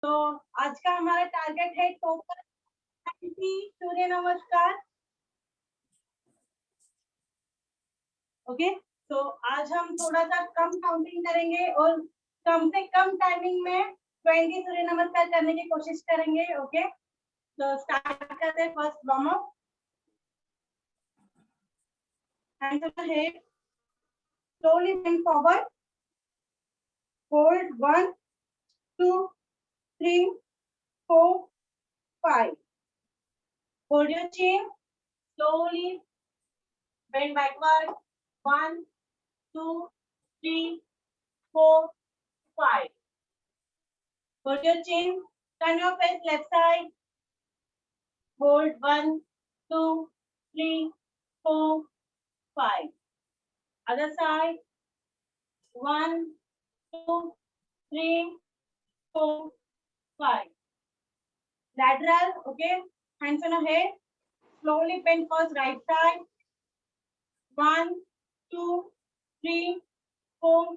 तो आज का हमारा टारगेट है टोटल 90 सूर्य नमस्कार। ओके, तो आज हम थोड़ा सा कम काउंटिंग करेंगे और कम से कम टाइमिंग में 20 सूर्य नमस्कार करने की कोशिश करेंगे। ओके, तो स्टार्ट करते हैं। First warm up, hands on the head, slowly bend forward, hold 1 2 3 4 5, hold your chin, slowly bend backward, 1 2 3 4 5, hold your chin, turn your face left side, hold 1 2 3 4 5, other side, 1 2 3 4 5, lateral. Okay, hands on your head, slowly bend first right side, 1 2 3 4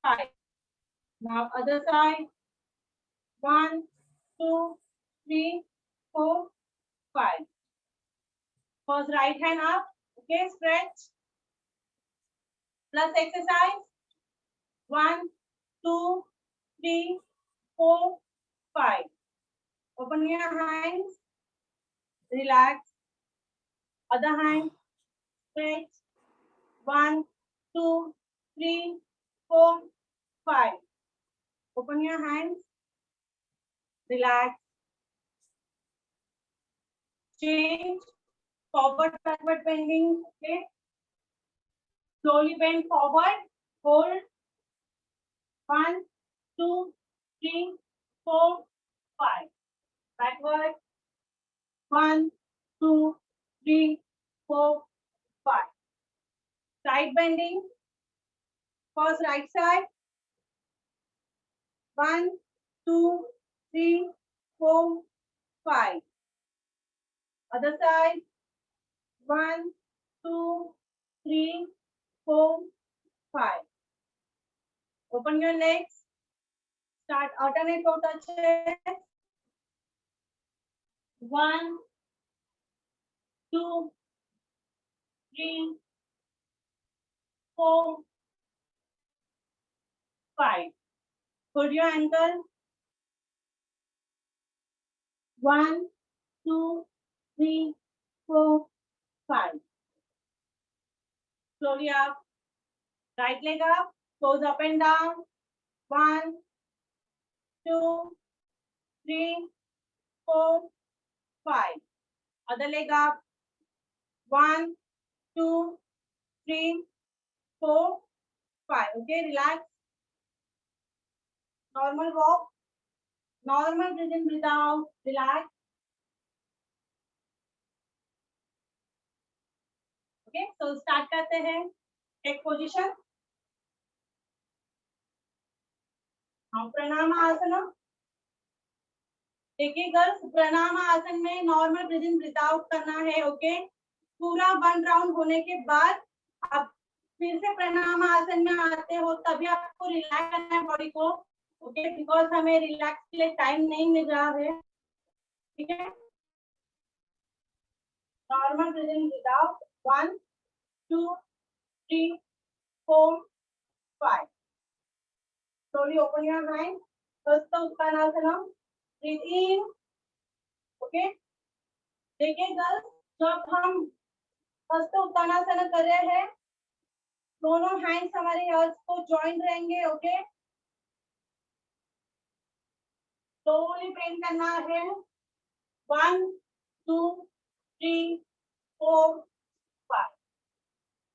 5, now other side, 1 2 3 4 5, first right hand up. Okay, stretch plus exercise, 1 2 3 4 5, open your hands, relax, other hand, stretch, 1 2 3 4 5, open your hands, relax, change, forward backward bending. Okay, slowly bend forward, hold, 1 2 3 4 5, backward, 1 2 3 4 5, side bending, first right side, 1 2 3 4 5, other side, 1 2 3 4 5, open your legs, start alternate toe touches, 1 2 3 4 5, hold your ankle, 1 2 3 4 5, slowly up, right leg up, toes up and down, 1 2 3 4 5, other leg up, 1 2 3 4 5. Okay, relax, normal walk, normal breathe in, breathe out, relax. Okay, so start करते हैं, take position, हम प्रणाम आसन। देखिए girls, प्रणाम आसन में normal breathe in breathe out करना है। ओके, पूरा 1 राउंड होने के बाद आप फिर से प्रणाम आसन में आते हो, तभी आपको रिलैक्स करना है बॉडी को। ओके, बिकॉज हमें रिलैक्स के लिए टाइम नहीं मिल रहा है। ठीक है, normal breathe in breathe out, 1 2 3 4 5, slowly open your mind, first Uttanasana, breathe in। Okay, देखिए गर्ल्स, जब हम फर्स्ट उत्तानासन कर रहे हैं, दोनों हैंड्स हमारे हर्ट्स को जॉइंट रहेंगे। ओके, स्लोली बेंड करना है, 1 2 3 4 5,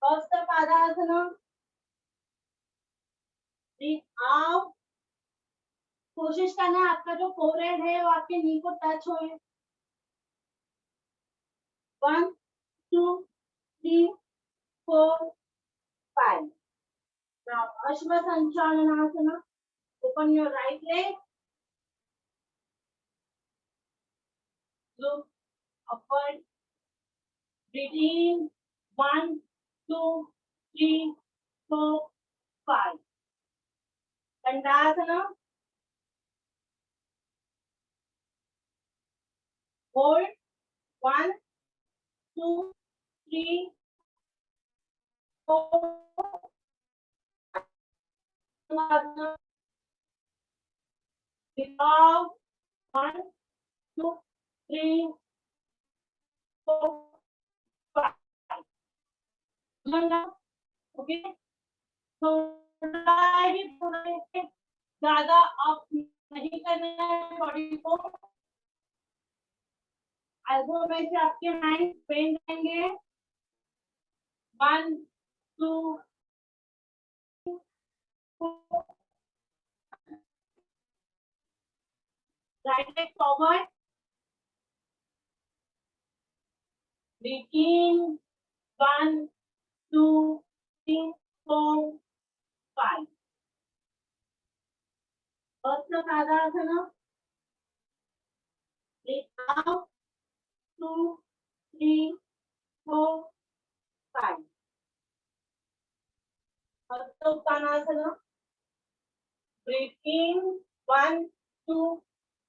फर्स्ट पादासन, ब्रीथ आउट, कोशिश करना है आपका जो फोरहेड है वो आपके नी को टच हो। 1 2 3 4 5, now Ashwa Sanchalanasana, open your right leg, look upward, breathe in, 1 2 3 4 5, Dandasana, Hold. 1, 2, 3, 4. Without 1, 2, 3, 4, 5. Okay, थोड़ा ही ज्यादा अप नहीं करना है बॉडी को। एल्बो में से आपके हैंड बेंड रहेंगे। 1, 2, 4, right leg forward, begin 1, 2, 3, 4, 5. First Tadasana, breathe out, 2, 3, 4, 5. First Uttanasana, breathe in, 1, 2,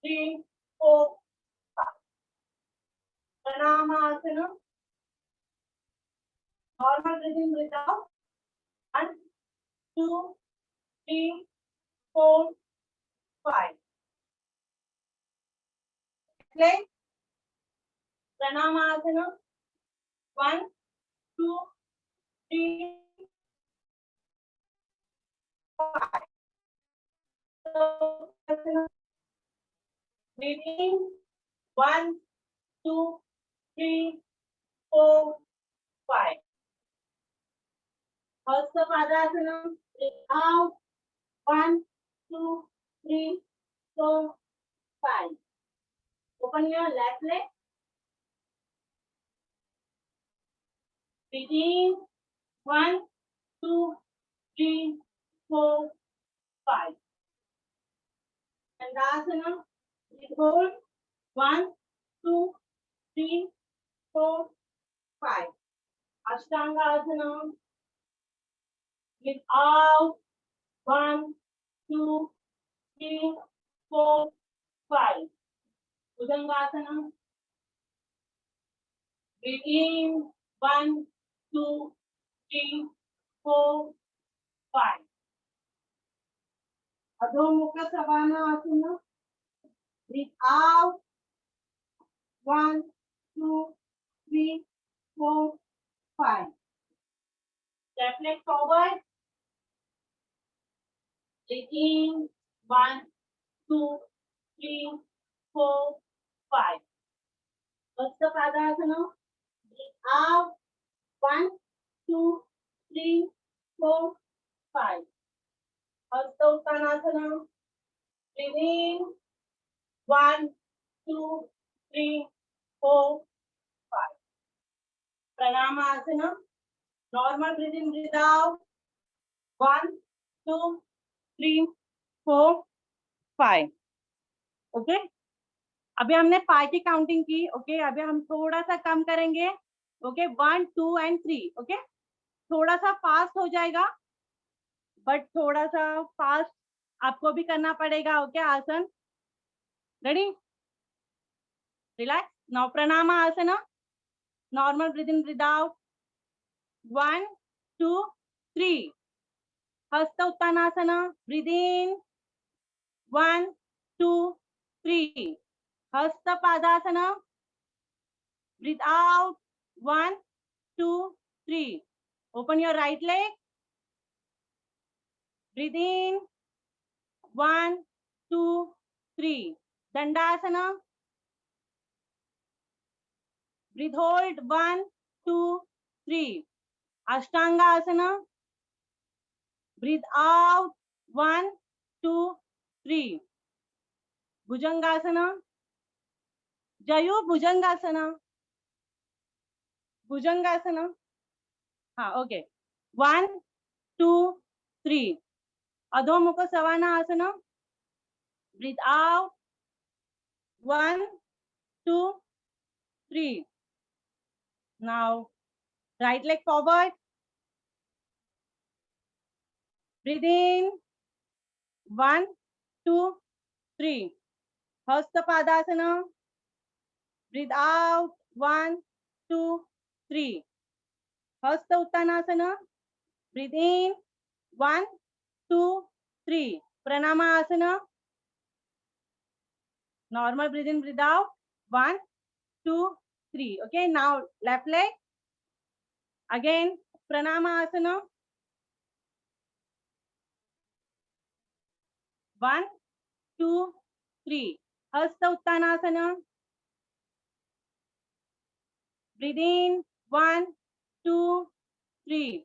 3, 4, 5. Pranamasana, normal breathing, breathe out, 1, 2, 3, 4, 5. Play. Pranamasana, 1, 2, 3, 5. Breathe in, 1, 2, 3, 4, 5. Hasta Padasana, breathe out, 1, 2, 3, 4, 5. Open your left leg. Breathe in, 1, 2, 3, 4, 5. Dandasana, breathe hold, 1, 2, 3, 4, 5. Ashtangasana, breathe out, 1, 2, 3, 4, 5. Bhujangasana, breathe in, 1, 2, 3, 4, 5. Adho Mukha Savana Asana, breathe out, 1, 2, 3, 4, 5. Left leg forward, breathe in, 1, 2, 3, 4, 5. Hasta Padasana, breathe out, 1, 2, 3, 4, 5. Hasta Uttanasana, breathe in, 1, 2, 3, 4, 5. Pranamasana, normal breathing, breathe out, 1, 2, 3, 4, 5. Okay, अभी हमने 5 की counting की। Okay, अभी हम थोड़ा सा कम करेंगे। Okay, 1, 2 and 3। Okay, थोड़ा सा फास्ट हो जाएगा, बट थोड़ा सा फास्ट आपको भी करना पड़ेगा। ओके, आसन ready, relax now. Pranama normal breathing, breathe out, 1, 2, 3. Hasta Uttanasana, breathe in, 1, 2, 3. Hasta Padasana, breathe out, 1, 2, 3. Open your right leg, breathe in, 1, 2, 3. Dandasana, breathe hold, 1, 2, 3. Ashtanga Asana, breathe out, 1, 2, 3. Bhujangasana, Jayu Bhujangasana, Bhujangasana. हाँ, okay, 1, 2, 3. Adho Mukha Savana Asana, breathe out, 1, 2, 3. Now, right leg forward, breathe in, 1, 2, 3. Hasta Padasana, Breathe out. 1, 2, 3. Hasta Uttanasana. Breathe in. 1, 2, 3. Pranamasana. Normal breathe in, breathe out. 1, 2, 3. Okay, now left leg. Again, Pranamasana. 1, 2, 3. Hasta Uttanasana. Breathe in. 1, 2, 3.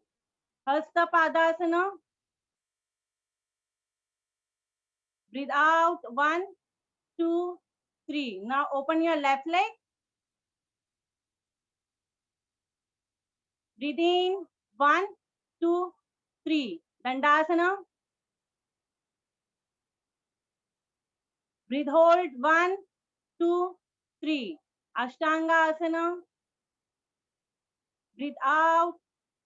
Hasta Padasana. Breathe out. 1, 2, 3. Now open your left leg. Breathe in. 1, 2, 3. Dandasana. Breathe hold. 1, 2, 3. Ashtanga Asana. Breathe out.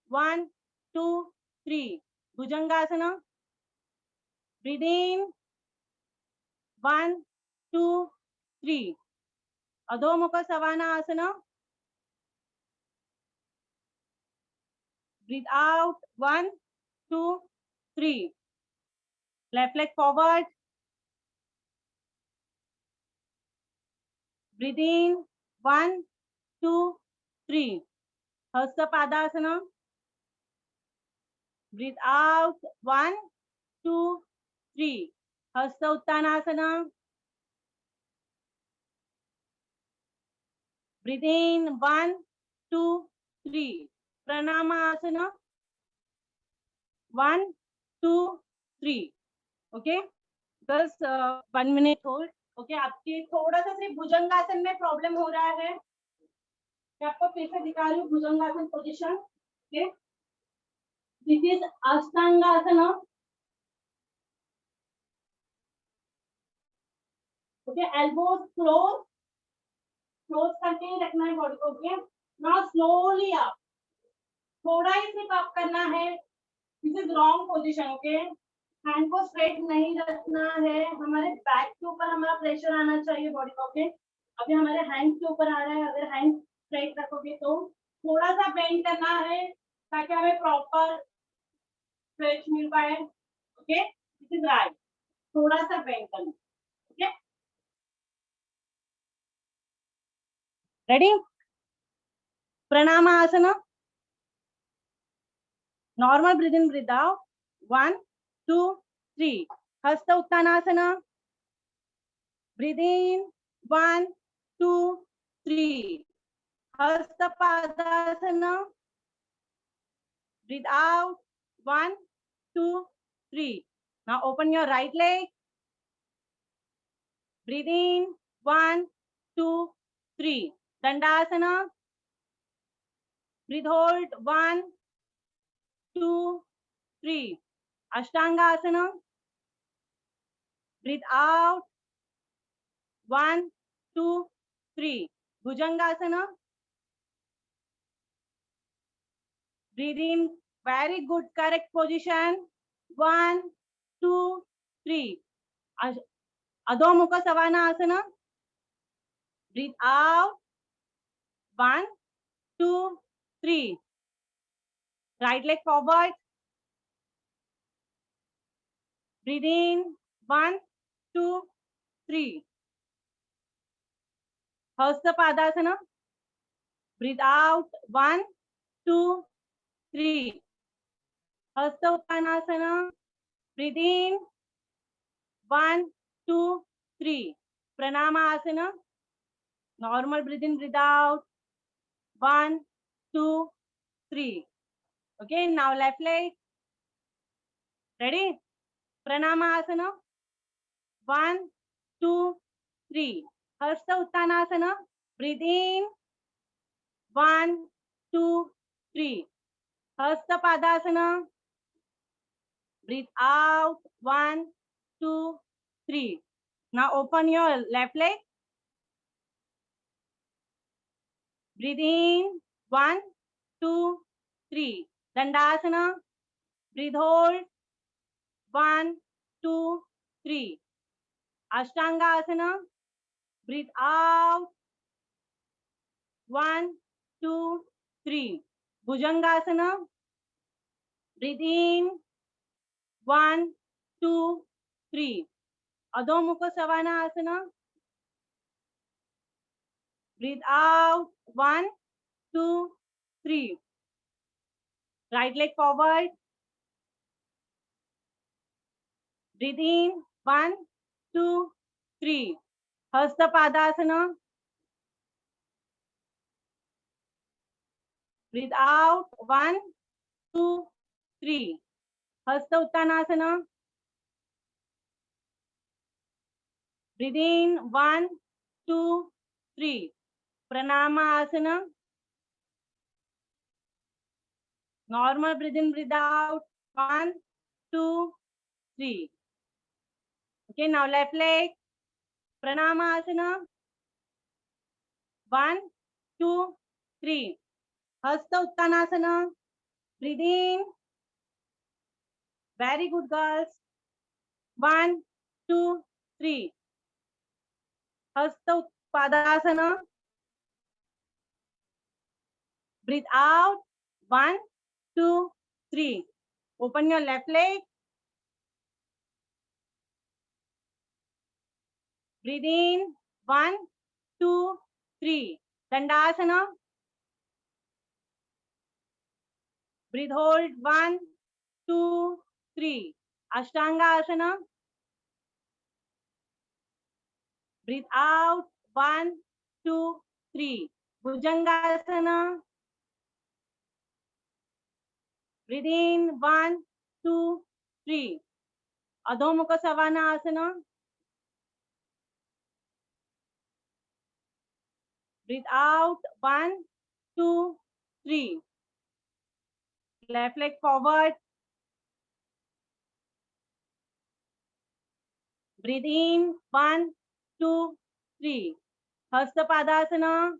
1, 2, 3. Bhujangasana. Breathe in. 1, 2, 3. Adho Mukha Savana Asana. Breathe out. 1, 2, 3. Left leg forward. Breathe in. 1, 2, 3. Hasta Padasana. Breathe out. 1, 2, 3. Hasta Uttanasana. Breathe in. 1, 2, 3. Pranamasana. 1, 2, 3. Okay. बस 1 minute hold. Okay आपके थोड़ा सा सिर्फ भुजंगासन में problem हो रहा है. मैं आपको फिर से दिखा रही हूँ bhujangasana position. Okay this is ashtangasana. Okay elbows close करके ही रखना है बॉडी को. Okay now slowly up. थोड़ा ही सिर्फ अप करना है. This is wrong position. Okay hand को स्ट्रेट नहीं रखना है. हमारे बैक के ऊपर हमारा प्रेशर आना चाहिए बॉडी को. ओके अभी हमारे हैंड के ऊपर आ रहा है. अगर हैंड स्ट्रेट रखोगे तो थोड़ा सा बेंड करना है ताकि हमें प्रॉपर स्ट्रेच मिल पाए. Okay this is right. थोड़ा सा बेंड करना. Okay ready. Pranama normal breathe in, breathe out. 1, 2, 3. Hasta Uttanasana. Breathe in. 1, 2, 3. Hasta Padasana. Breathe out. 1, 2, 3. Now open your right leg. Breathe in. 1, 2, 3. Dandasana. Breathe hold. 1, 2, 3. Ashtanga Asana. Breathe out. 1, 2, 3. Bhujangasana. Breathe in. Very good. Correct position. 1, 2, 3. Adho Mukha Savana Asana. Breathe out. 1, 2, 3. Right leg forward. Breathe in. 1, 2, 3. Hasta Padasana. Breathe out. 1, 2, 3. Hasta Uttanasana. Breathe in. 1, 2, 3. Pranama Asana. Normal breathe in, breathe out. 1, 2, 3. Okay, now left leg. Ready? Pranama Asana. 1, 2, 3. Hasta Uttanasana. Breathe in. 1, 2, 3. Hasta Padasana. Breathe out. 1, 2, 3. Now open your left leg. Breathe in. 1, 2, 3. Dandasana. Breathe hold. 1, 2, 3. Ashtanga Asana. Breathe out. 1, 2, 3. Bhujangasana. Breathe in. 1, 2, 3. Adho Mukha Savana. Breathe out. 1, 2, 3. Right leg forward. Breathe in. 1, 2, 3. Hasta Padasana. Breathe out. 1, 2, 3. Hasta Uttanasana. Breathe in. 1, 2, 3. Pranama Asana. Normal breathe in, breathe out. 1, 2, 3. Okay, now left leg. Pranama Asana. 1, 2, 3. Hasta Uttanasana. Breathe in. Very good, girls. 1, 2, 3. Hasta Padasana. Breathe out. 1, 2, 3. Open your left leg. Breathe in. 1, 2, 3. Dandasana. Breathe hold. 1, 2, 3. Ashtanga Asana. Breathe out. 1, 2, 3. Bhujangasana. Breathe in. 1, 2, 3. Adho Mukha Savana Asana. Breathe out. 1, 2, 3. Left leg forward. Breathe in. 1, 2, 3. Hasta Padasana.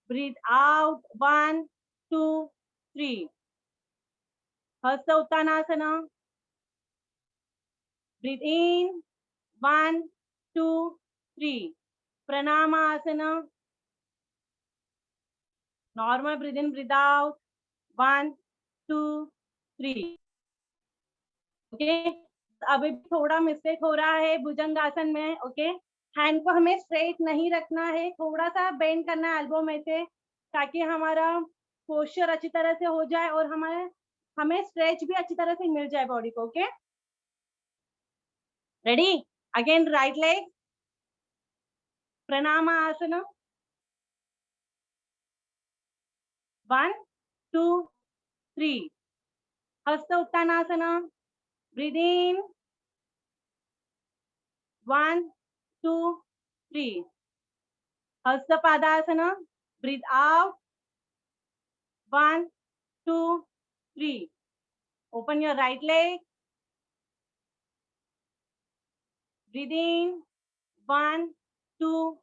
Breathe out. 1, 2, 3. Hasta Uttanasana. Breathe in. 1, 2, 3. Pranama Asana. Normal breathe in, breathe out. 1, 2, 3. Okay, अभी थोड़ा mistake हो रहा है भुजंगासन में. Okay, hand को हमें straight नहीं रखना है, थोड़ा सा बेंड करना है एल्बो में से, ताकि हमारा पोस्चर अच्छी तरह से हो जाए और हमें स्ट्रेच भी अच्छी तरह से मिल जाए बॉडी को. Okay, ready. Again right leg. प्रणाम आसन. 1, 2, 3. हस्त Uttanasana. Breathe in. 1, 2, 3. Hastapadasana. Breathe out. 1, 2, 3. Open your right leg. Breathe in. 1, 2,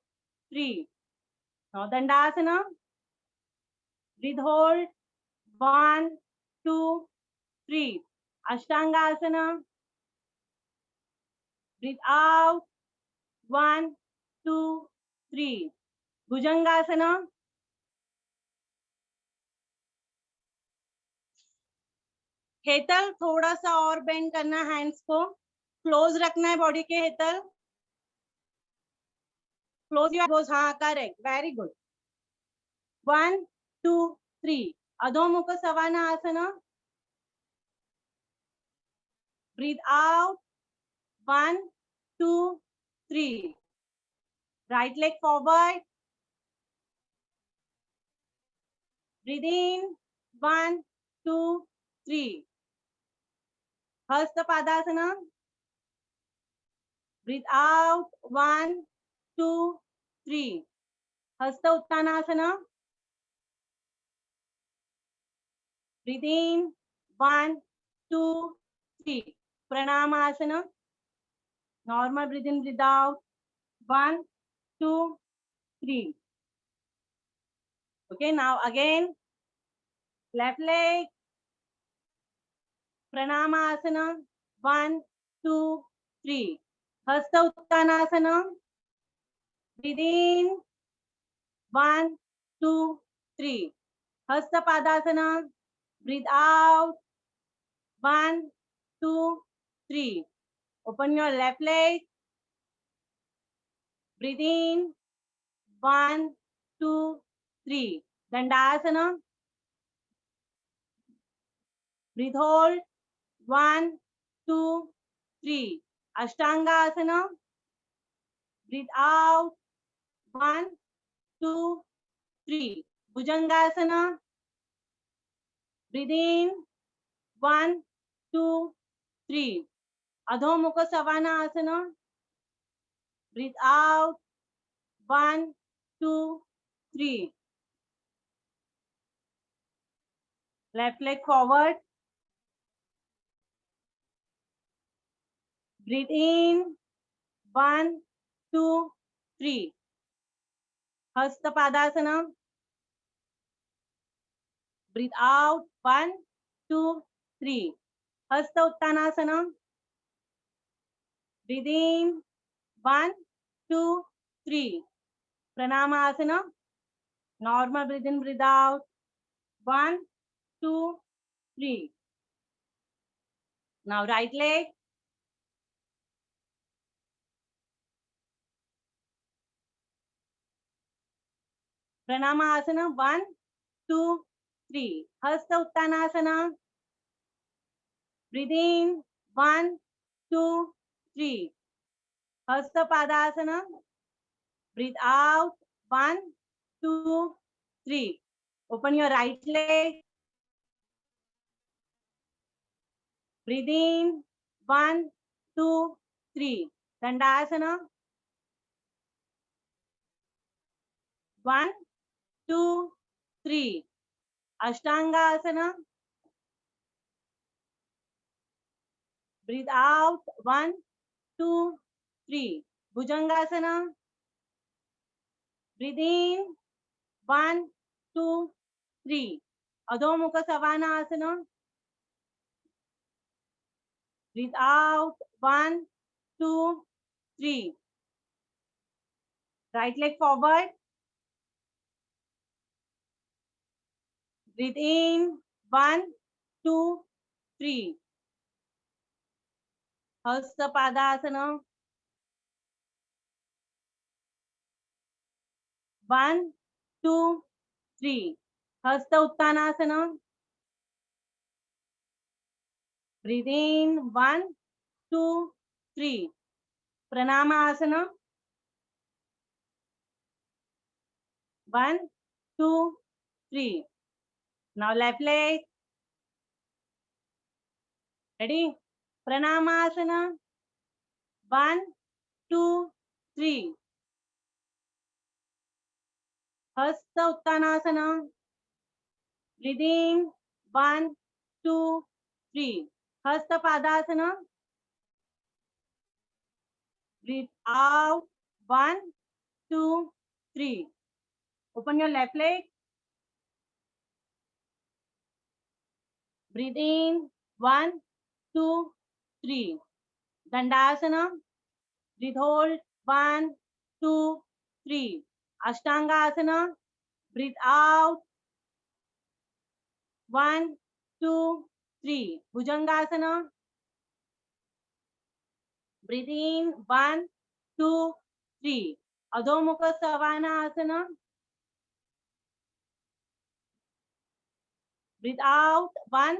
3. Now Dandasana. Breathe hold. 1, 2, 3. Ashtangasana. Breathe out. 1, 2, 3. Bhujangasana. Hetal थोड़ा सा और बेंड करना है, हैंड्स को क्लोज रखना है बॉडी के. Hetal close your eyebrows. हाँ, करेक्ट, वेरी गुड. 1, 2, 3. अधो मुख savanna Asna. Breathe out. 1, 2, 3. Right leg forward. Breathe in. 1, 2, 3. Hasta Padasana. Breathe out. 1, 2, 3. Hasta Uttanasana. Breathe in. 1, 2, 3. Pranamasana. Normal breathe in, breathe out. 1, 2, 3. Okay, now again. Left leg. Pranamasana. 1, 2, 3. Hasta Uttanasana. Breathe in. 1, 2, 3. Hasta Padasana. Breathe out. 1, 2, 3. Open your left leg. Breathe in. 1, 2, 3. Dandasana. Breathe hold. 1, 2, 3. Ashtangasana. Breathe out. 1, 2, 3. Bhujangasana. Breathe in. 1, 2, 3. Adho Mukha Savana Asana. Breathe out. 1, 2, 3. Left leg forward. Breathe in. 1, 2, 3. Hasta Padasana. Breathe out. 1, 2, 3. Hasta Uttanasana. Breathe in. 1, 2, 3. Pranamasana. Normal breathe in, breathe out. 1, 2, 3. Now right leg. Pranamasana. 1, 2, 3. Hasta Uttanasana. Breathe in. 1, 2, 3. Hasta Padasana. Breathe out. 1, 2, 3. Open your right leg. Breathe in. 1, 2, 3. Dandasana. 1, 2, 3. Ashtangasana. Breathe out. 1, 2, 3. Bhujangasana. Breathe in. 1, 2, 3. Adho Mukha Savana Asana. Breathe out. 1, 2, 3. Right leg forward. Breathe in. 1, 2, 3. Hasta Padasana. 1, 2, 3. Hasta Uttanasana. Breathe in. 1, 2, 3. Pranamasana. 1, 2, 3. Now left leg. Ready? Pranamasana. 1, 2, 3. Hasta Uttanasana. Breathe in. 1, 2, 3. Hasta Padasana. Breathe out. 1, 2, 3. Open your left leg. Breathe in. 1, 2, 3. Dandasana. Breathe hold. 1, 2, 3. Ashtangasana. Breathe out. 1, 2, 3. Bhujangasana. Breathe in. 1, 2, 3. Adho Mukha Savana Asana. Breathe out. 1,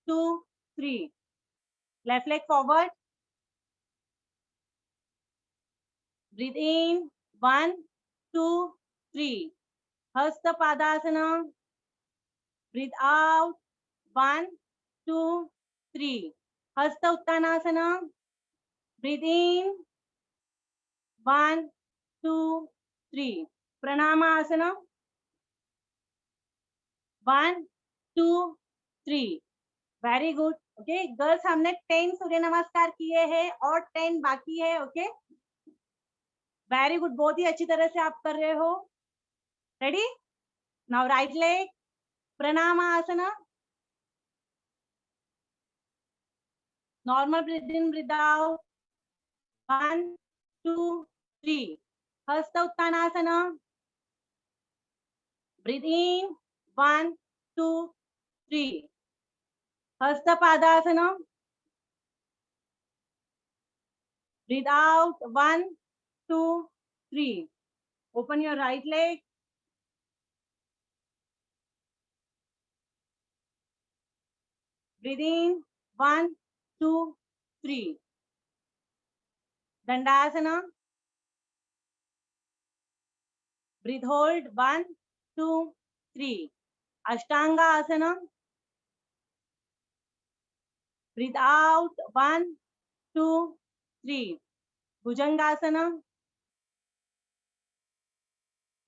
2, 3. Left leg forward. Breathe in. 1, 2, 3. Hasta Padasana. Breathe out. 1, 2, 3. Hasta Uttanasana. Breathe in. 1, 2, 3. Pranamasana. 1, 2, 3. Very good. Okay girls, हमने 10 सूर्य नमस्कार किए हैं और 10 बाकी है. Okay very good, बहुत ही अच्छी तरह से आप कर रहे हो. Ready? Now right leg. Pranamasana. Normal breathe in, breathe out. 1, 2, 3. हस्त उत्तानासना. Breathe in. 1, 2, 3. Hasta Padasana. Breathe out. 1, 2, 3. Open your right leg. Breathe in. 1, 2, 3. Dandasana. Breathe hold. 1, 2, 3. Ashtanga Asana. Breathe out. 1, 2, 3. Bhujangasana.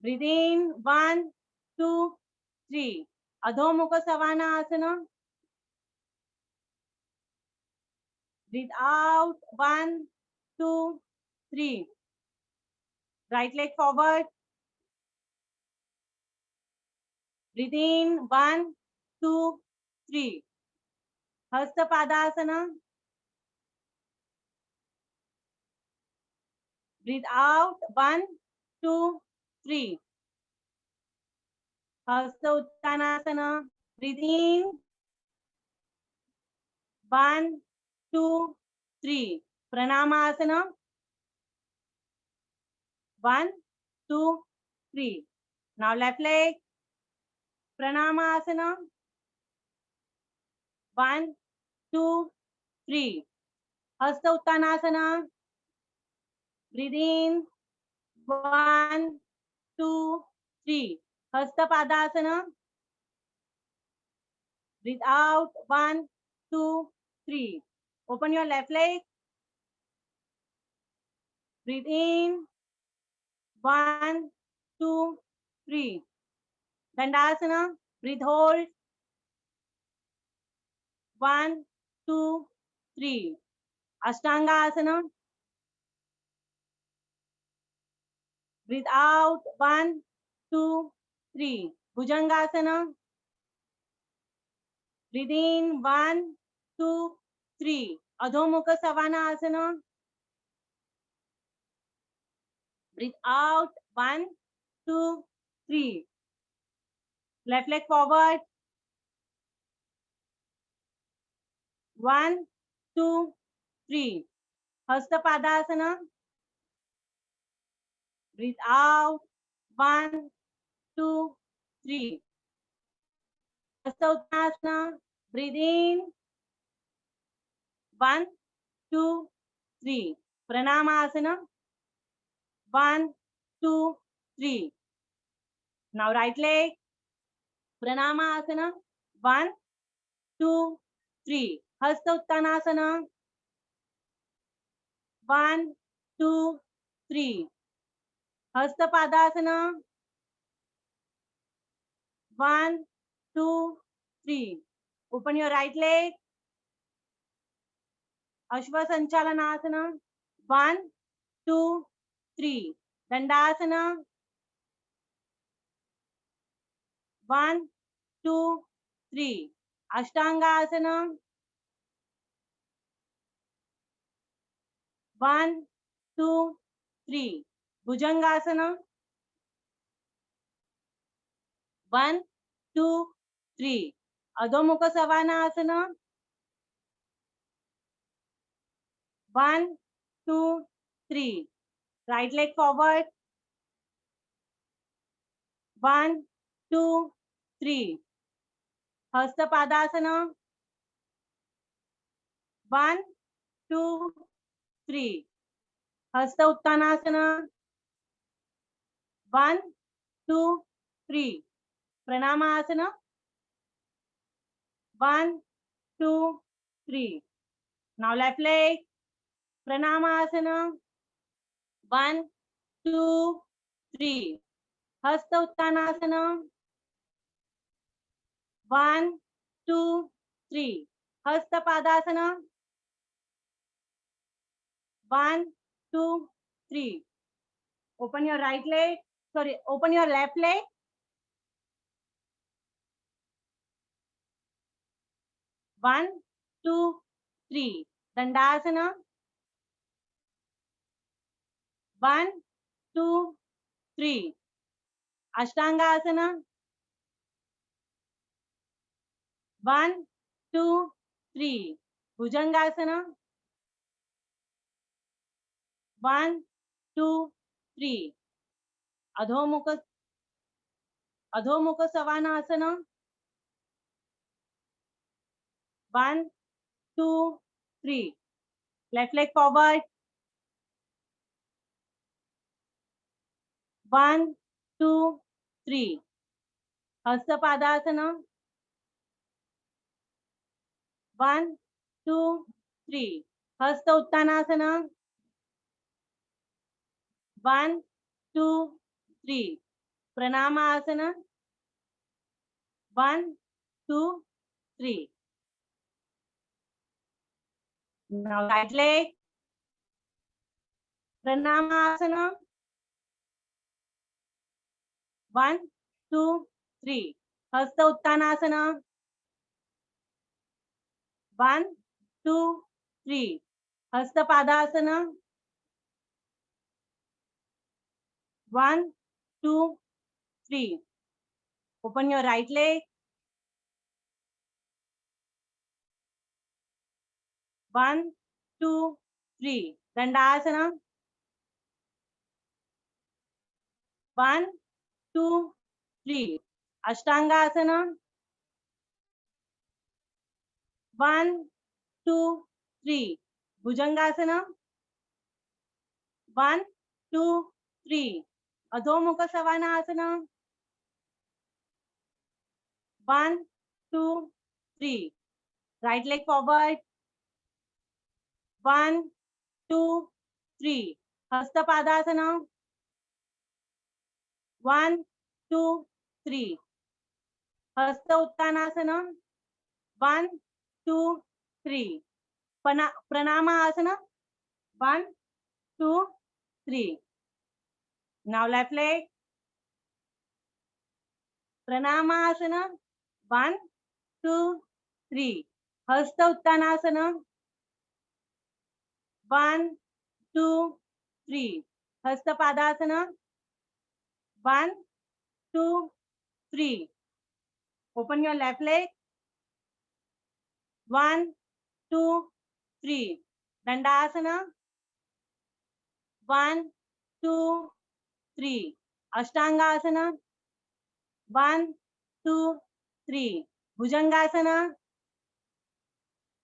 Breathe in. 1, 2, 3. Adho Mukha Savana Asana. Breathe out. 1, 2, 3. Right leg forward. Breathe in. 1, 2, 3. Hasta Padasana. Breathe out. 1, 2, 3. Hasta Uttanasana. Breathe in. 1, 2, 3. Pranamasana. 1, 2, 3. Now left leg. Pranamasana. 1, 2, 3. Hasta Uttanasana. Breathe in. 1, 2, 3. Hasta Padasana. Breathe out. 1, 2, 3. Open your left leg. Breathe in. 1, 2, 3. Dandasana. Breathe hold. 1, 2, 3. Ashtanga Asana. Breathe out. 1, 2, 3. Bhujangasana. Breathe in. 1, 2, 3. Adho Mukha Savana Asana. Breathe out. 1, 2, 3. Left leg forward. 1, 2, 3. Hasta Padasana. Breathe out. 1, 2, 3. Hasta Uttanasana. Breathe in. 1, 2, 3. Pranamasana. 1, 2, 3. Now right leg. Pranamasana. 1, 2, 3. Hasta Uttanasana. 1, 2, 3. Hasta Padasana. 1, 2, 3. Open your right leg. Ashwa Sanchalanasana. 1, 2, 3. Dandasana. 1, 2, 3. Ashtanga Asana. 1, 2, 3. Bhujangasana. 1, 2, 3. Adho Mukha Savana Asana. 1, 2, 3. Right leg forward. 1, 2, 3. Hasta Padasana. 1, 2, 3. Hasta Uttanasana. 1, 2, 3. Pranamasana. 1, 2, 3. Now left leg. Pranamasana. 1, 2, 3. Hasta Uttanasana. 1, 2, 3. Hasta Padasana. 1, 2, 3. Open your right leg. Sorry, open your left leg. 1, 2, 3. Dandasana. 1, 2, 3. Ashtanga Asana. 1 2 3 Bhujangasana. 1 2 3 अधोमुख सवानासना. 1 2 3 left leg forward. 1 2 3 हस्तपादासना. 1 2 3 हस्त उत्तानासना. 1 2 3 प्रणामासना. 1 2 3 now right leg प्रणामासना. 1 2 3 हस्त उत्तानासना. 1 2 3 हस्तपादासना. 1 2 3 open your right leg. 1 2 3 Dandasana. 1 2 3 Ashtangasana. 1 2 3 Bhujangasana. 1 2 3 Adhomukha Savanasana. 1 2 3 right leg forward. 1 2 3 Hastapadasana. 1 2 3 Hasta Uttanasana. 1 2 3 Pranama Asana. 1 2 3 now left leg Pranama Asana. 1 2 3 Hasta Uttanasana. 1 2 3 Hasta Padasana. 1 2 3 open your left leg. 1 2 3 Dandasana. 1 2 3 Ashtangasana. 1 2 3 Bhujangasana.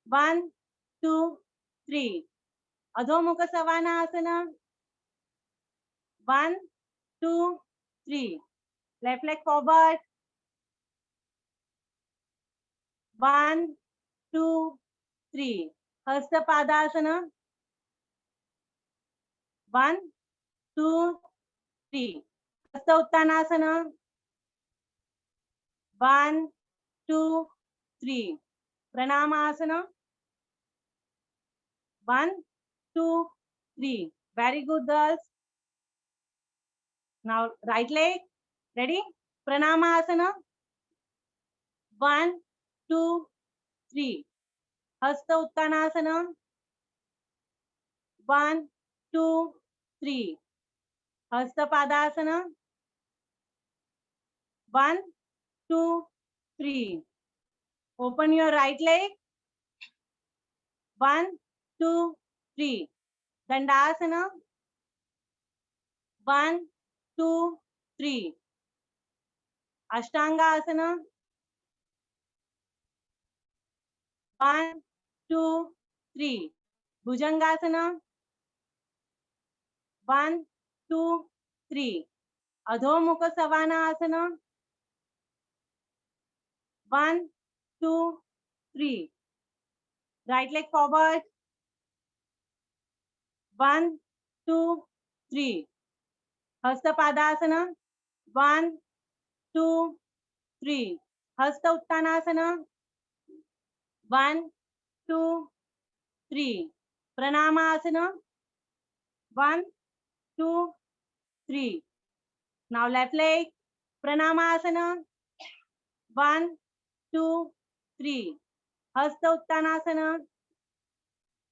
1 2 3 Adhomukha Savanasana. 1 2 3 left leg forward. 1 2 3 Hastapadasana. 1 2 3 Hasta Uttanasana. 1 2 3 Pranamasana. 1 2 3 very good girls. now right leg ready Pranamasana. 1 2 3 Hasta Uttanasana. 1 2 3 Hastapadasana. 1 2 3 open your right leg. 1 2 3 Dandasana. 1 2 3 Ashtanga-asana. 1 2 3 Bhujangasana. 1 2 3 Adhomukha Savanasana. 1 2 3 right leg forward. 1 2 3 Hastapadasana. 1 2 3 Hasta Uttanasana. 1 2 3 Pranamasana. 1 2 3 now left leg Pranamasana. 1 2 3 Hasta Uttanasana.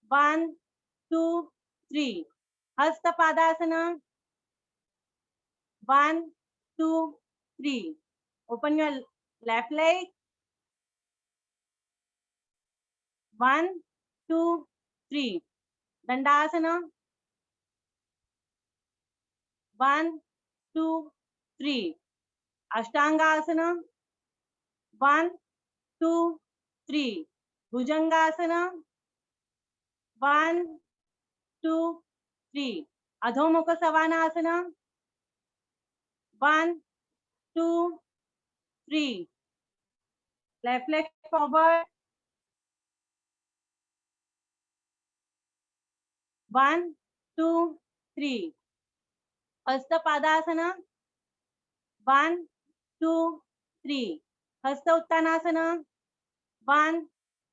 1 2 3 Hastapadasana. 1 2 3 open your left leg. 1 2 3 दंडासना 1 2 3 अष्टांगासना 1 2 3 Bhujangasana 1 2 3 अधोमुख सवानासना 1 2 3 left leg forward 1 2 3 हस्त पादासना 1 2 3 हस्त उत्तानासना 1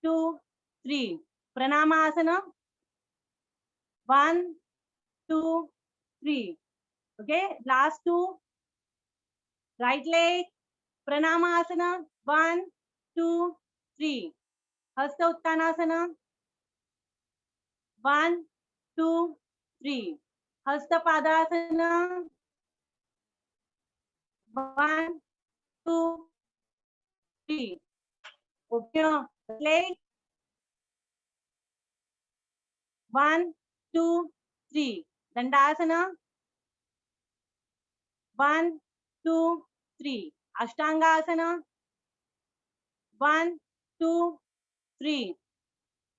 2 3 प्रणामासना 1 2 3 okay last two right leg प्रणामासना 1 2 3 हस्त उत्तानासना 1 2 3 हस्त पादासना 1 2 3 open leg 1 2 3 दंडासना 1 2 3 अष्टांगासना 1 2 3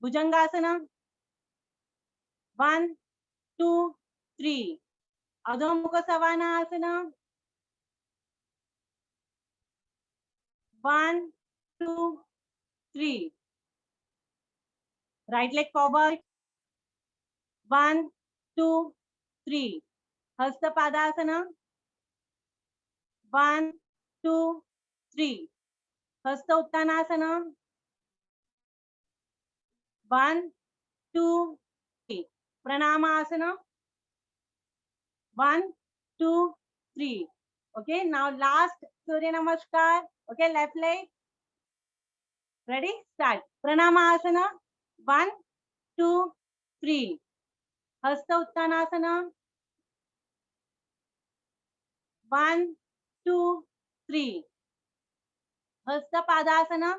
Bhujangasana 1 2 3 अधोमुख सवानासना 1 2 3 right leg forward 1 2 3 हस्त पादासना 1 2 3 हस्त उत्तानासना 1 2 3 प्रणामासना 1 2 3 okay now last surya namaskar okay left leg ready start pranamasana 1 2 3 हस्त उत्तानासना 1 2 3 हस्त पादासना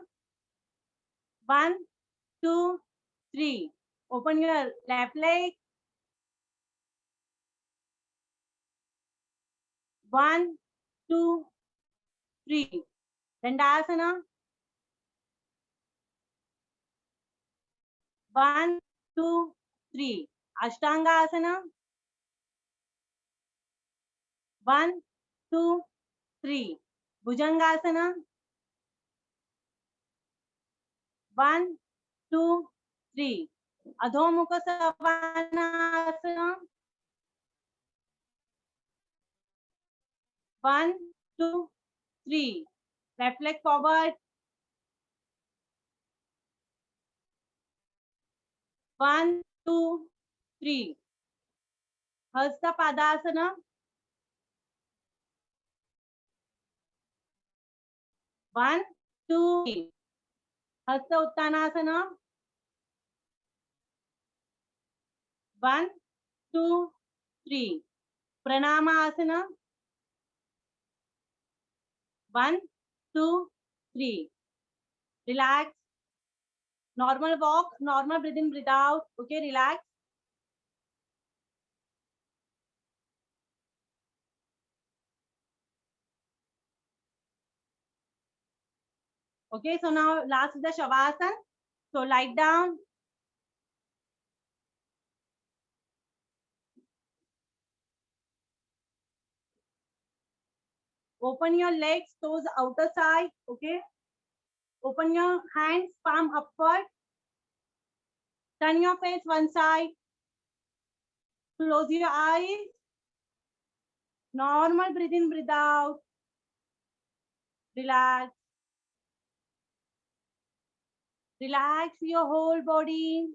1 2 3 open your left leg 1 2 3 dandasana 1 2 3 ashtangasana 1 2 3 bhujangasana 1 2 3 adhomukha savanasana 1 2 3 left leg forward 1 2 3 hasta padasana 1 2 3 हस्त उत्तानासना 1 2 3 प्रणामासना 1 2 3 relax normal walk normal breathe in breathe out okay relax okay so now last is the shavasana so lie down open your legs toes outer side okay open your hands palm upward turn your face one side close your eyes normal breathe in breathe out relax relax your whole body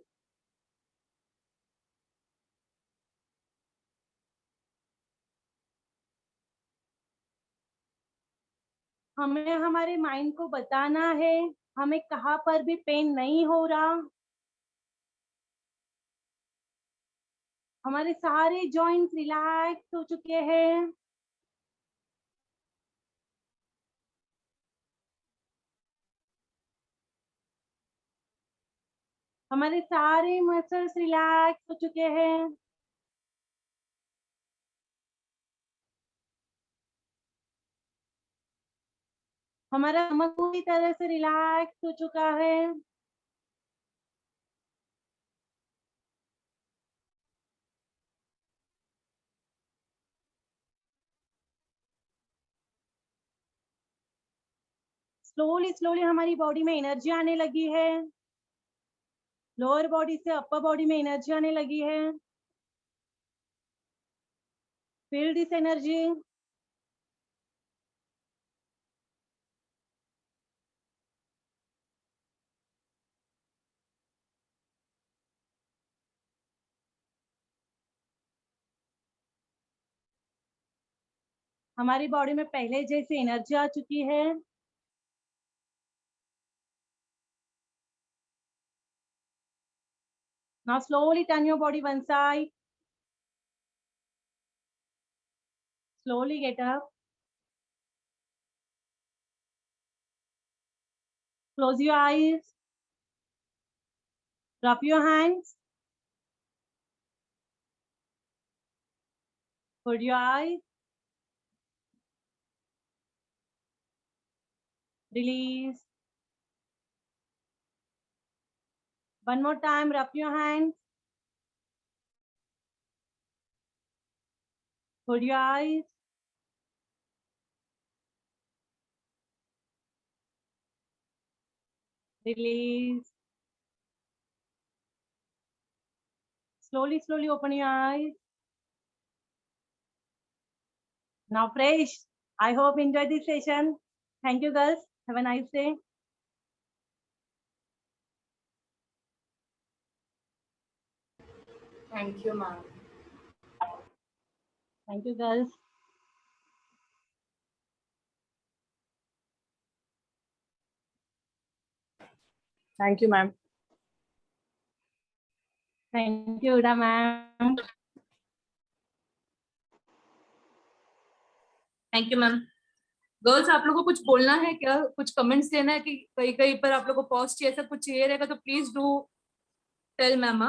हमें हमारे mind को बताना है हमें कहाँ पर भी pen नहीं हो रहा हमारे सारे जॉइंट्स रिलैक्स हो चुके हैं हमारे सारे मसल्स रिलैक्स हो चुके हैं। हमारा स्टमक पूरी तरह से रिलैक्स हो चुका है। स्लोली स्लोली हमारी बॉडी में एनर्जी आने लगी है। लोअर बॉडी से अपर बॉडी में एनर्जी आने लगी है। Feel this energy. हमारी बॉडी में पहले जैसी एनर्जी आ चुकी है। Now slowly turn your body one side. Slowly get up. Close your eyes. Rub your hands. Put your eyes. Release. One more time, rub your hands. Put your eyes. Release. Slowly, slowly open your eyes. Now fresh. I hope you enjoyed this session. Thank you, girls. Have a nice day. Thank you, ma'am. Thank you, girls. Thank you, ma'am. Thank you, Uda ma'am. Thank you ma'am. Girls, आप लोगों को कुछ बोलना है क्या? कुछ comments देना है कि कहीं कहीं पर आप लोगों को पॉज चाहिए, ऐसा कुछ चाहिए रहेगा तो प्लीज डू टेल मैम।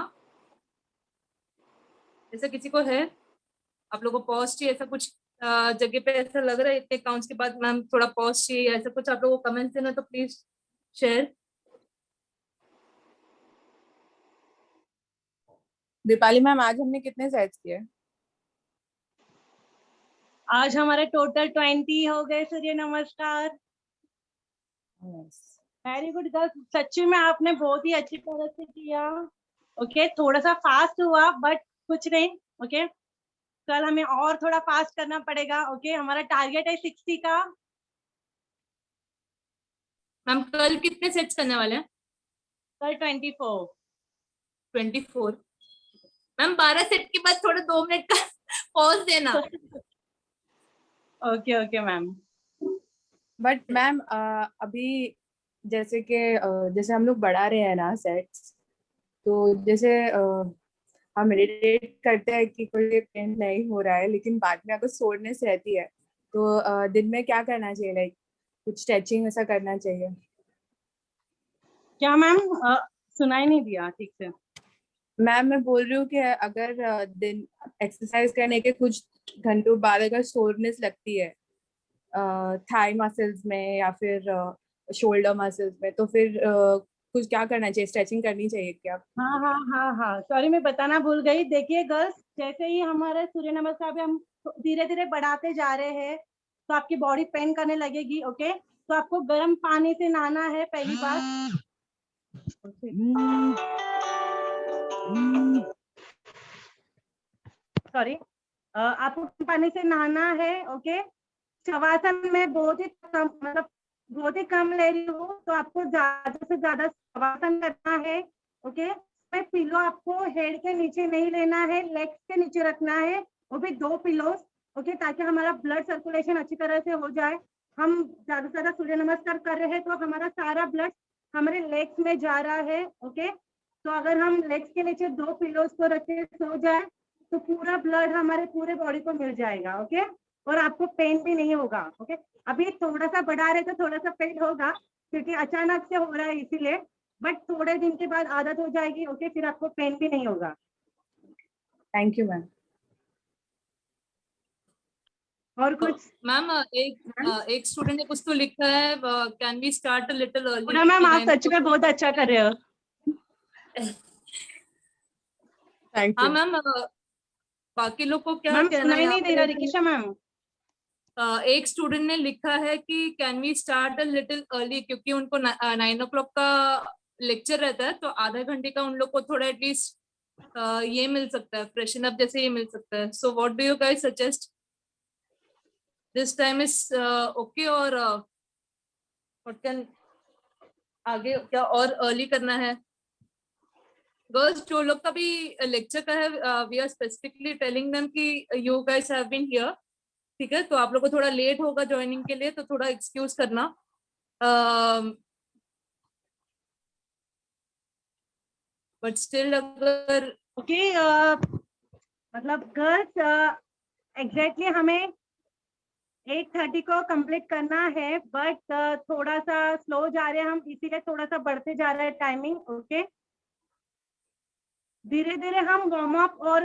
ऐसा किसी को है आप लोगों को पॉज चाहिए, ऐसा कुछ जगह पे ऐसा लग रहा है इतने काउंट्स के बाद मैम थोड़ा पॉज चाहिए, ऐसा कुछ आप लोगों को कमेंट्स देना तो प्लीज शेयर। दीपाली मैम, आज हमने कितने सेट्स किए? आज हमारे टोटल 20 हो गए। सूर्य नमस्कार। वेरी गुड गर्ल्स, सच्ची में आपने बहुत ही अच्छी तरह से किया। ओके, थोड़ा सा फास्ट हुआ बट कुछ नहीं। ओके, कल हमें और थोड़ा फास्ट करना पड़ेगा। ओके, हमारा टारगेट है 60 का। मैम कल कितने सेट्स करने वाले हैं? कल 24। 24। मैम 12 सेट के बाद थोड़ा 2 मिनट का पॉज देना। Okay okay ma'am. But ma'am अभी जैसे कि जैसे हम लोग बढ़ा रहे हैं ना सेट्स, तो जैसे हम मेडिटेट करते हैं कि कोई पेन नहीं हो रहा है, लेकिन बाद में अगर सोरनेस रहती है तो दिन में क्या करना चाहिए? लाइक कुछ स्ट्रेचिंग ऐसा करना चाहिए क्या मैम? सुनाई नहीं दिया ठीक से। मैम मैं बोल रही हूँ कि अगर दिन एक्सरसाइज करने के कुछ घंटों बाद अगर सोरनेस लगती है थाई मसल्स में या फिर शोल्डर मसल्स में, तो फिर कुछ क्या करना चाहिए? स्ट्रेचिंग करनी चाहिए क्या? हाँ हाँ हाँ हाँ, सॉरी मैं बताना भूल गई। देखिए गर्ल्स, जैसे ही हमारे सूर्य नमस्कार भी हम धीरे धीरे बढ़ाते जा रहे हैं तो आपकी बॉडी पेन करने लगेगी। ओके, तो आपको गर्म पानी से नहाना है पहली बार। सॉरी, आपको गर्म पानी से नहाना है। ओके, शवासन में बहुत ही कम, मतलब बहुत ही कम ले रही हूँ, तो आपको ज्यादा से ज्यादा शवासन करना है। ओके, पिलो आपको हेड के नीचे नहीं लेना है, लेग्स के नीचे रखना है, वो भी 2 पिलोस। ओके, ताकि हमारा ब्लड सर्कुलेशन अच्छी तरह से हो जाए। हम ज्यादा से ज्यादा सूर्य नमस्कार कर रहे हैं तो हमारा सारा ब्लड हमारे लेग्स में जा रहा है। ओके, तो अगर हम लेग्स के नीचे 2 पिलोस को रख के सो जाए तो पूरा ब्लड हमारे पूरे बॉडी को मिल जाएगा। ओके, और आपको पेन भी नहीं होगा। ओके, अभी थोड़ा सा बढ़ा रहे तो थोड़ा सा पेन होगा क्योंकि अचानक से हो रहा है इसीलिए। बट थोड़े दिन के बाद आदत हो जाएगी, ओके, फिर आपको पेन भी नहीं होगा। Thank you ma'am. और कुछ? मैम एक स्टूडेंट ने कुछ तो लिखा है, can we start a little early. पूरा मैम आप सच में बहुत अच्छा कर रहे हो। थैंक हाँ यू मैम, बाकी लोग को क्या मैम कहना सुनाई है नहीं यहाँ दे रहा पे? रिकिशा मैम। एक स्टूडेंट ने लिखा है कि can we start a little early, क्योंकि उनको 9 o'clock का लेक्चर रहता है, तो आधा घंटे का उन लोग को थोड़ा एटलीस्ट ये मिल सकता है, फ्रेशन अप जैसे ये मिल सकता है। So what do you guys suggest? This time is okay, और व्हाट कैन आगे क्या और अर्ली करना है? गर्ल्स जो लोग का भी लेक्चर का है, we are specifically telling them कि you guys have been here, ठीक है? तो आप लोग को थोड़ा लेट होगा ज्वाइनिंग के लिए, तो थोड़ा एक्सक्यूज करना। बट स्टिल अगर ओके, मतलब गर्ल्स एग्जैक्टली हमें 8:30 को कंप्लीट करना है, बट थोड़ा सा स्लो जा रहे हैं हम, इसीलिए थोड़ा सा बढ़ते जा रहा है टाइमिंग। ओके, धीरे धीरे हम वार्म अप और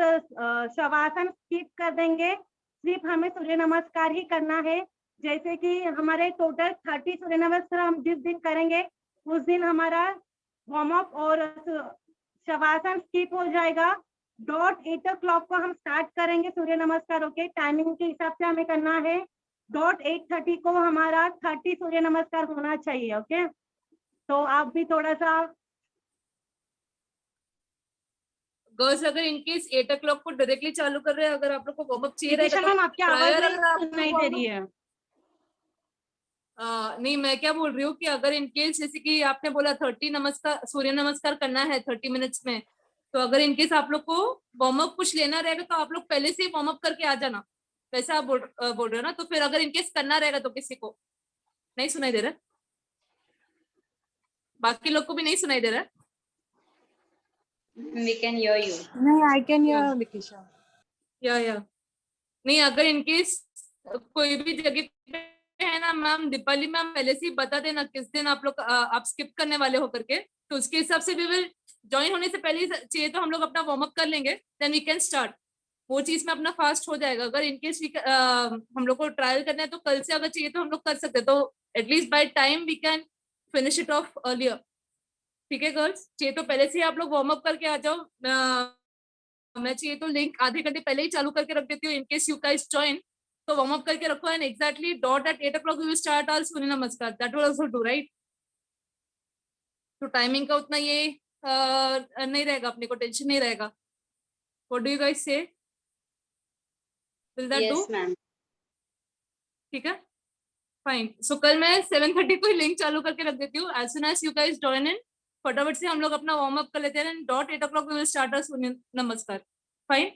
शवासन स्किप कर देंगे, सिर्फ हमें सूर्य नमस्कार ही करना है। जैसे कि हमारे टोटल 30 सूर्य नमस्कार हम जिस दिन करेंगे उस दिन हमारा वार्म अप और शवासन स्किप हो जाएगा। डॉट 8 o'clock को हम स्टार्ट करेंगे सूर्य नमस्कार। ओके, टाइमिंग के हिसाब से हमें करना है। डॉट 8:30 को हमारा 30 सूर्य नमस्कार होना चाहिए। ओके, तो आप भी थोड़ा सा गर्ल्स अगर इनकेस 8 o'clock को डायरेक्टली चालू कर रहे हैं, अगर आप लोग को वार्म अप चाहिए नितिशा रहेगा मैम तो आपकी आवाज प्रायर नहीं अगर आपको सुनाई दे warm रही up- है। नहीं, मैं क्या बोल रही हूँ कि अगर इनकेस जैसे कि आपने बोला 30 नमस्कार सूर्य नमस्कार करना है 30 मिनट्स में, तो अगर इनकेस आप लोग को वार्म अप कुछ लेना रहेगा तो आप लोग पहले से ही वार्म अप करके आ जाना, वैसा आप बोल रहे हो ना? तो फिर अगर इनकेस करना रहेगा तो किसी को नहीं सुनाई दे रहा? बाकी लोग को भी नहीं सुनाई दे रहा? We can hear you. नहीं, आई कैन Yeah. हियर निकिशा। या नहीं, अगर इनकेस कोई भी जगह पे है ना मैम, दीपाली मैम पहले से ही बता देना किस दिन आप लोग आप स्किप करने वाले हो करके, तो उसके हिसाब से वी विल ज्वाइन होने से पहले ही चाहिए तो हम लोग अपना वार्म अप कर लेंगे, देन वी कैन स्टार्ट। वो चीज में अपना फास्ट हो जाएगा। अगर इनकेस हम लोग को ट्रायल करना है तो कल से अगर चाहिए तो हम लोग कर सकते हैं, तो at least by time we can finish it off earlier. ठीक है गर्ल्स, चाहिए तो पहले से ही आप लोग वार्म अप करके आ जाओ। मैं चाहिए तो लिंक आधे घंटे पहले ही चालू करके रख देती हूँ, इनकेस यू गाइस जॉइन, तो वार्म अप करके रखो, and exactly dot at 8 o'clock we will start our Surya Namaskar. That will also do, right? तो टाइमिंग का उतना ये नहीं रहेगा, अपने को टेंशन नहीं रहेगा। व्हाट डू यू गाइस से? Will that do? Yes, ma'am. ठीक है, फाइन। सो कल मैं 7:30 को लिंक चालू करके रख देती हूँ। As soon as you guys join in, फटाफट से हम लोग अपना वार्म अप कर लेते हैं, dot 8 o'clock we will start our Surya Namaskar. Fine,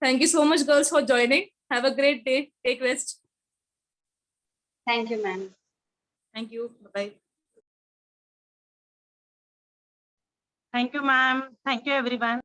thank you so much girls for joining. Have a great day, take rest. Thank you, ma'am. Thank you, bye. Thank you ma'am, thank you everyone.